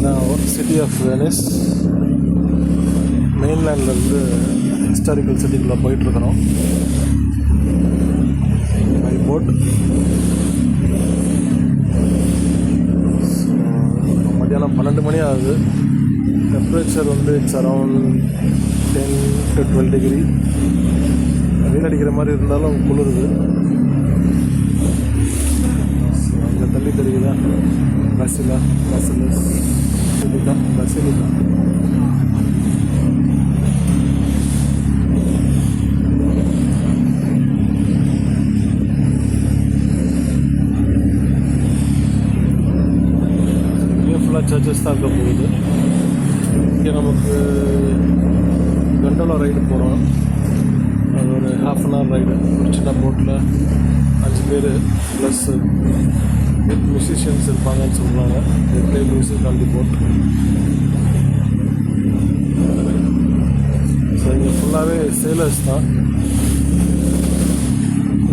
நான் city of Venice மெயின்லேண்ட்லேருந்து historical சிட்டிக்குள்ளே போயிட்டுருக்குறோம் by boat. மத்தியானம் 12 மணி ஆகுது. டெம்பரேச்சர் வந்து இட்ஸ் அரவுண்ட் 10 to 12 டிகிரி. வெயில் அடிக்கிற மாதிரி இருந்தாலும் குளிருது. அங்கே தள்ளி தெரியுதா பசிலிக்கா. ஃபுல்லாக சர்ச்சஸ் தான் இருக்க போகுது. இங்கே நமக்கு கண்டோலா ரைடு போகிறோம். அது ஒரு ½ ரைடு. ஒரு சின்ன போட்டில் 5 பேர் ப்ளஸ் வித் மியூசிஷியன்ஸ் இருப்பாங்கன்னு சொல்கிறாங்க. Play music on the boat. So இங்கே ஃபுல்லாகவே சேலர்ஸ் தான்.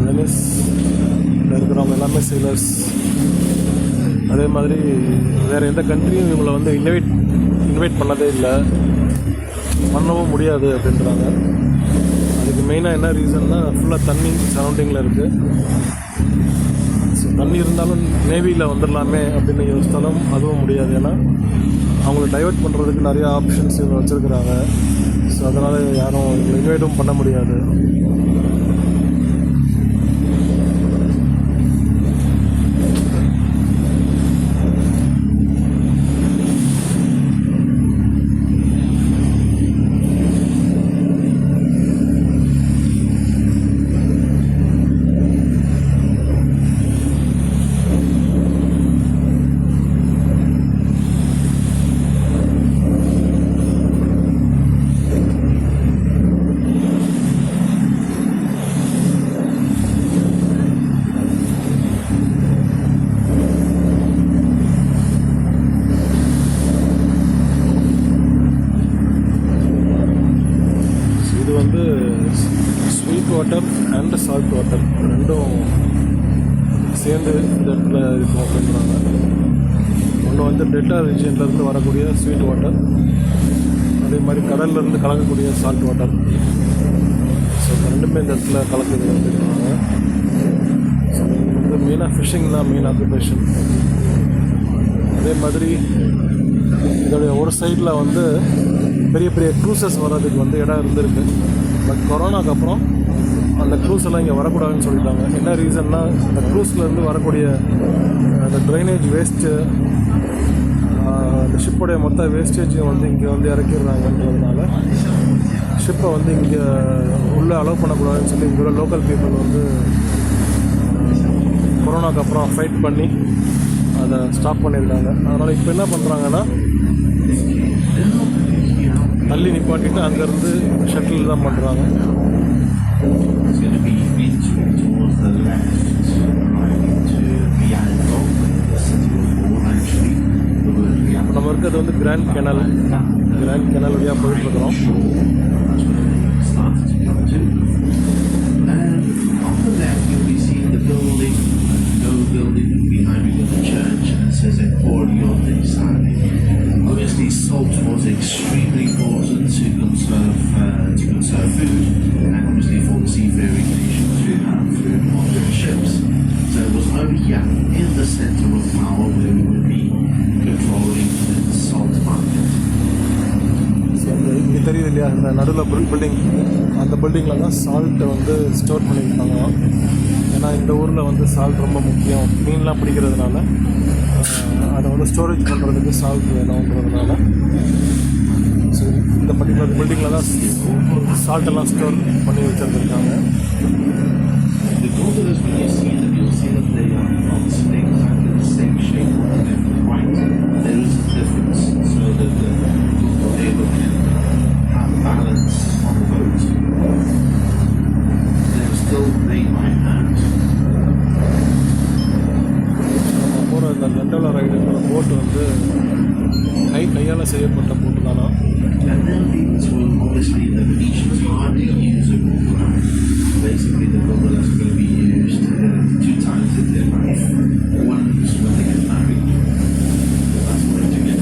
வெனிஸில் இருக்கிறவங்க எல்லாமே சேலர்ஸ். அதே மாதிரி வேறு எந்த கண்ட்ரியும் இவங்களை வந்து இன்வைட் பண்ணதே இல்லை, பண்ணவும் முடியாது அப்படின்றாங்க. அதுக்கு மெயினாக என்ன ரீசன்னா ஃபுல்லாக தண்ணி சரௌண்டிங்கில் இருக்குது. ஸோ தண்ணி இருந்தாலும் நேவியில் வந்துடலாமே அப்படின்னு யோசித்தாலும் அதுவும் முடியாது. ஏன்னா அவங்கள டைவெர்ட் பண்ணுறதுக்கு நிறையா ஆப்ஷன்ஸ் இவங்க வச்சுருக்குறாங்க. ஸோ அதனால் யாரும் இவங்களை இன்வைட்டும் பண்ண முடியாது. வந்து sweet water and salt water ரெண்டும் சேர்ந்து இந்த இடத்துல இருக்கும் அப்படின்றாங்க. ஒன்று வந்து டெல்டா ரீஜியன்லேருந்து வரக்கூடிய ஸ்வீட் வாட்டர், அதே மாதிரி கடல்லேருந்து கலக்கக்கூடிய சால்ட் வாட்டர். ஸோ ரெண்டுமே இந்த இடத்துல கலக்குது அப்படின்றாங்க. ஸோ வந்து மெயினாக ஃபிஷ்ஷிங் தான் மெயின் ஆக்குபேஷன். அதே மாதிரி இதோடைய ஒரு சைடில் வந்து பெரிய பெரிய க்ரூசஸ் வர்றதுக்கு வந்து இடம் இருந்திருக்கு. பட் கொரோனாக்கு அப்புறம் அந்த க்ரூஸ் எல்லாம் இங்கே வரக்கூடாதுன்னு சொல்லிட்டாங்க. என்ன ரீசன்னா, அந்த க்ரூஸ்லேருந்து வரக்கூடிய அந்த ட்ரைனேஜ் வேஸ்ட்டு, அந்த ஷிப்போடைய மொத்த வேஸ்டேஜையும் வந்து இங்கே வந்து இறக்கிடுறாங்கன்றதுனால ஷிப்பை வந்து இங்கே உள்ளே அலோவ் பண்ணக்கூடாதுன்னு சொல்லி இங்கே உள்ள லோக்கல் பீப்புள் வந்து கொரோனாக்கு அப்புறம் ஃபைட் பண்ணி அதை ஸ்டாப் பண்ணியிருக்காங்க. அதனால் இப்போ என்ன பண்ணுறாங்கன்னா, தள்ளி நிப்பாட்டிட்டு அங்கேருந்து ஷட்டில் தான் பண்ணுறாங்க. நம்ம இருக்கிறது வந்து கிராண்ட் கெனல் வழியாக போயிட்டுருக்குறோம். Obviously, salt was extremely important to conserve food, and obviously for the seafaring nations to have food on their ships. So it was only here in the center of power where we would be controlling the salt market. இங்கே தெரியுது இல்லையா, இந்த நடுவில் building, அந்த பில்டிங்கில் தான் சால்ட்டை வந்து store பண்ணியிருக்காங்க. ஏன்னா இந்த ஊரில் வந்து சால்ட் ரொம்ப முக்கியம். மீன்லாம் பிடிக்கிறதுனால அதை வந்து ஸ்டோரேஜ் பண்ணுறதுக்கு சால்ட் வேணுன்றதுனால ஸோ இந்த பர்டிகுலர் பில்டிங்கில் தான் சால்ட்டெல்லாம் ஸ்டோர் பண்ணி வச்சுருந்துருக்காங்க. இந்த கண்டோலா ரைடுங்கிற போட்டு வந்து கையால் செய்யப்பட்ட போட்டு தானா. And then these were obviously the Venetians hardly use a gondola. Basically, the gondolas are going to be used 2 times in their life. One is when they get married. That's when they get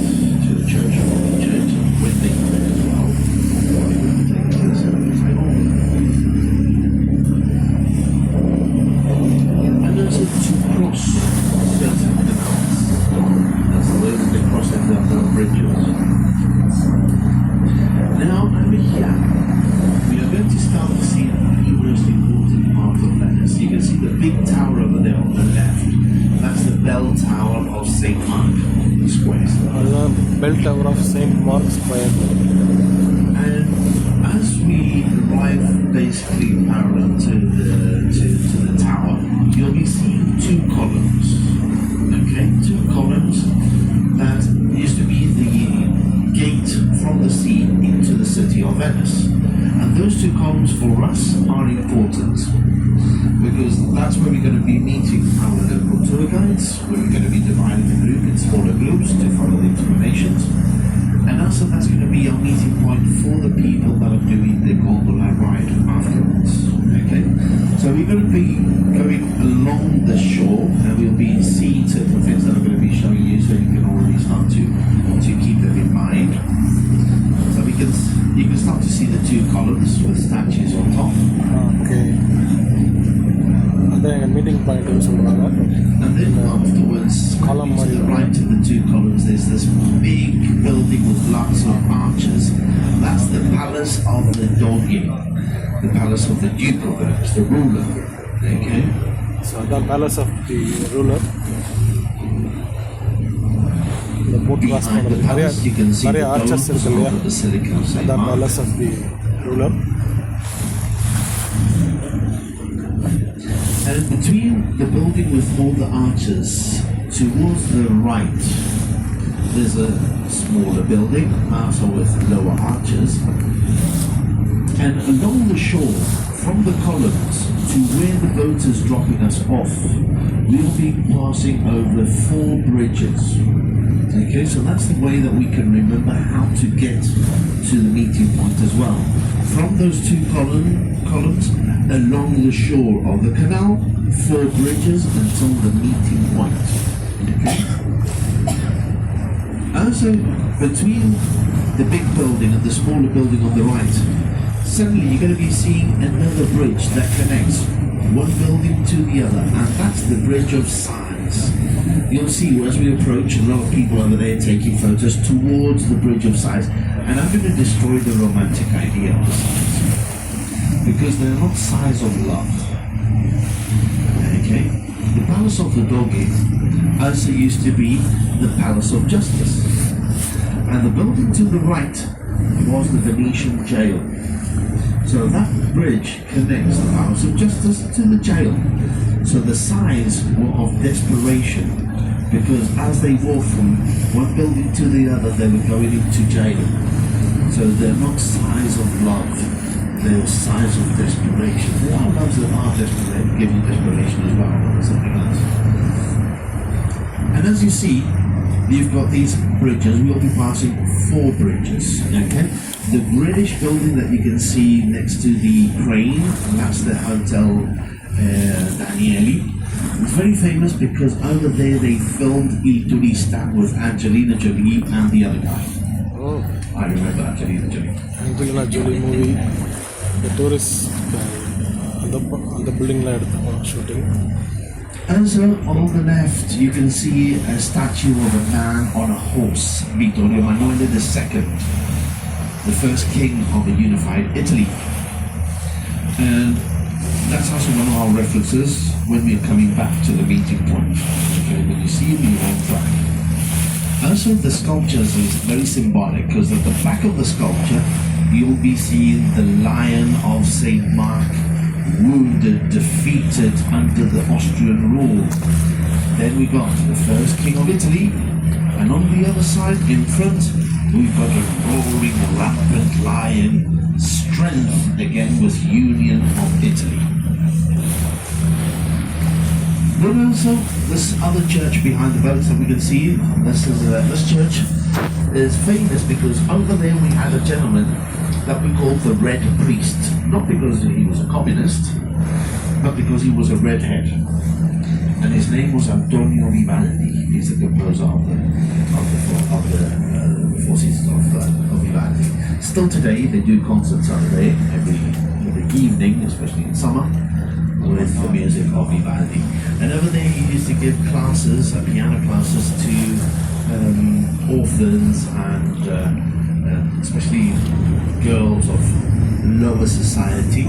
bridges. Now over here, we are going to start to see the most important part of Venice. You can see the big tower over there on the left. That's the bell tower of St. Mark Square. அதுதான் bell tower of Saint Mark square. And as we arrive basically parallel to the tower, you'll be seeing two columns. Okay, two columns that used to be the gate from the sea into the city of Venice. And those two columns for us are important because that's where we're going to be meeting our local tour guides, where we're going to be dividing the group in smaller groups to follow the explanations. And also that's going to be our meeting point for the people that are doing the gondola ride afterwards. Okay? So we're going to be going along the shore and we'll be seeing certain things that I'm going to be showing you so you can already start to keep them in mind. So you can start to see the two columns with statues on top. Okay, அதான் எங்கள் meeting பாயிண்ட்னு சொல்கிறாங்க. And then afterwards, column to the right of the two columns, there's this big building with lots of arches. That's the palace of the Doge, the palace of the Duke of Venice, the ruler. Okay? So அதான் palace of the ruler. இந்த boat cross Behind the பண்ணுறது நிறைய palace, you can see நிறைய the arches domes இருக்கு இல்லையா? of the Basilica of St. அதான் Mark. Palace of the ruler. And between the building with all the arches, towards the right, there's a smaller building, also with lower arches. And along the shore, from the columns to where the boat is dropping us off, we'll be passing over 4 bridges. Okay, so that's the way that we can remember how to get to the meeting point as well. From those two columns along the shore of the canal, 4 bridges until the meeting point. Okay? Also, between the big building and the smaller building on the right, suddenly you're going to be seeing another bridge that connects one building to the other, and that's the Bridge of Sighs. You'll see as we approach, a lot of people over there taking photos towards the Bridge of Sighs, and I'm going to destroy the romantic idea of the sighs, because they're not sighs of love. Okay? The Palace of the Doge also used to be the Palace of Justice, and the building to the right was the Venetian jail. So that bridge connects the Palace of Justice to the jail. So the sighs were of desperation, because as they walked from one building to the other, they were going into jail. So they're not sighs of love, they're sighs of desperation. There are loves that are desperate, giving desperation as well, but there's something else. And as you see, you've got these bridges. We'll be passing 4 bridges. Okay, the British building that you can see next to the crane, that's the Hotel Danieli. It's very famous because over there they filmed Il Turista with Angelina Jolie and the other guy. Oh, I remember Angelina Jolie. Angelina Jolie movie, the tourist அந்த பில்டிங்கில் எடுத்தோம் shooting. Also on the left you can see a statue of a man on a horse, Vittorio Emanuele II, the first king of the unified Italy. And that's also one of our references when we're coming back to the meeting point. Okay, when you see me on track. Also the sculptures is very symbolic, because at the back of the sculpture you'll be seeing the Lion of St. Mark, wounded, defeated under the Austrian rule. Then we got the first king of Italy, and on the other side, in front, we've got a roaring, rampant lion, strength again with union of Italy. But also, this other church behind the boat that we can see, this church is famous because over there we had a gentleman that we called the Red Priest. Not because he was a communist, but because he was a redhead. And his name was Antonio Vivaldi. He's the composer of the Four Seasons of Vivaldi. Still today, they do concerts over there every evening, especially in summer, with the music of Vivaldi. And over there, he used to give classes, piano classes, to orphans and especially girls of lower society